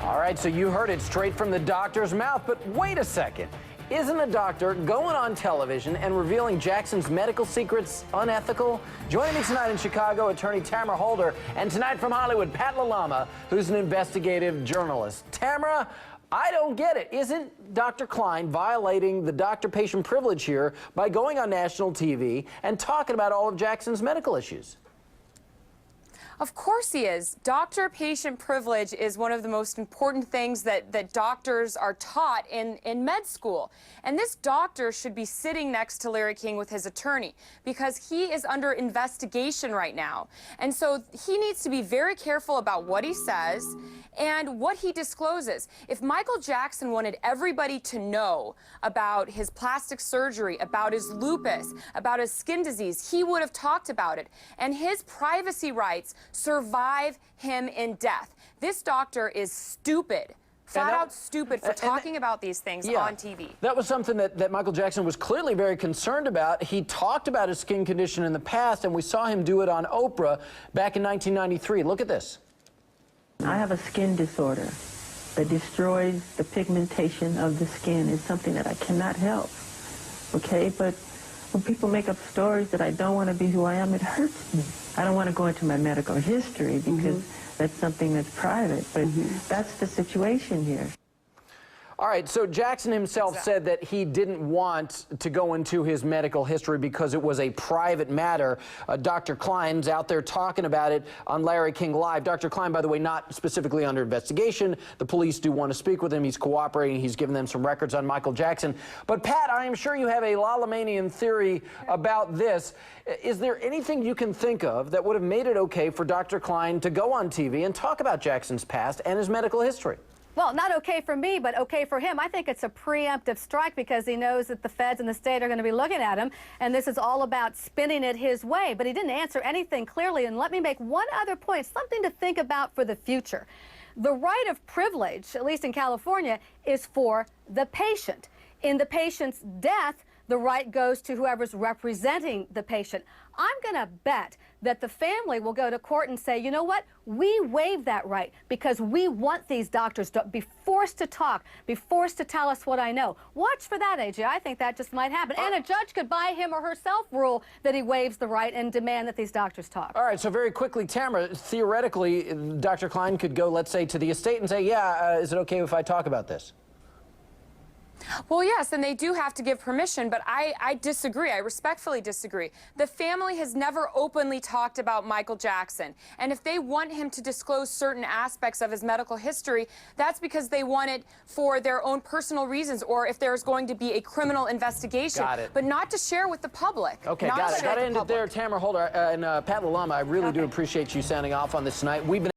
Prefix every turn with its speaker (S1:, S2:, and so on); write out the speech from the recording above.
S1: All right, so you heard it straight from the doctor's mouth, but wait a second. Isn't a doctor going on television and revealing Jackson's medical secrets unethical? Joining me tonight in Chicago, attorney Tamara Holder, and tonight from Hollywood, Pat Lalama, who's an investigative journalist. Tamara, I don't get it. Isn't Dr. Klein violating the doctor-patient privilege here by going on national TV and talking about all of Jackson's medical issues?
S2: Of course he is. Doctor-patient privilege is one of the most important things that doctors are taught in med school. And this doctor should be sitting next to Larry King with his attorney because he is under investigation right now. And so he needs to be very careful about what he says and what he discloses. If Michael Jackson wanted everybody to know about his plastic surgery, about his lupus, about his skin disease, he would have talked about it. And his privacy rights survive him in death. This doctor is stupid. Flat out stupid for talking about these things on TV.
S1: That was something that Michael Jackson was clearly very concerned about. He talked about his skin condition in the past, and we saw him do it on Oprah back in 1993. Look at this.
S3: I have a skin disorder that destroys the pigmentation of the skin. It's something that I cannot help, okay? But when people make up stories that I don't want to be who I am, it hurts me. I don't want to go into my medical history because that's something that's private, but that's the situation here.
S1: All right, so Jackson himself said that he didn't want to go into his medical history because it was a private matter. Dr. Klein's out there talking about it on Larry King Live. Dr. Klein, by the way, not specifically under investigation. The police do want to speak with him. He's cooperating. He's given them some records on Michael Jackson. But, Pat, I am sure you have a Lalamanian theory about this. Is there anything you can think of that would have made it okay for Dr. Klein to go on TV and talk about Jackson's past and his medical history?
S4: Well, not okay for me, but okay for him. I think it's a preemptive strike because he knows that the feds and the state are going to be looking at him, and this is all about spinning it his way. But he didn't answer anything clearly, and let me make one other point, something to think about for the future. The right of privilege, at least in California, is for the patient. In the patient's death, the right goes to whoever's representing the patient. I'm going to bet that the family will go to court and say, you know what, we waive that right because we want these doctors to be forced to talk, be forced to tell us what I know. Watch for that, AJ. I think that just might happen. And a judge could by him or herself rule that he waives the right and demand that these doctors talk.
S1: All right, so very quickly, Tamara, theoretically, Dr. Klein could go, let's say, to the estate and say, yeah, is it okay if I talk about this?
S2: Well, yes, and they do have to give permission, but I disagree. I respectfully disagree. The family has never openly talked about Michael Jackson, and if they want him to disclose certain aspects of his medical history, that's because they want it for their own personal reasons, or if there's going to be a criminal investigation.
S1: Got it.
S2: But not to share with the public.
S1: Okay, got it. Got to end it there, Tamara Holder and Pat Lalama. I really do appreciate you sounding off on this tonight. We've been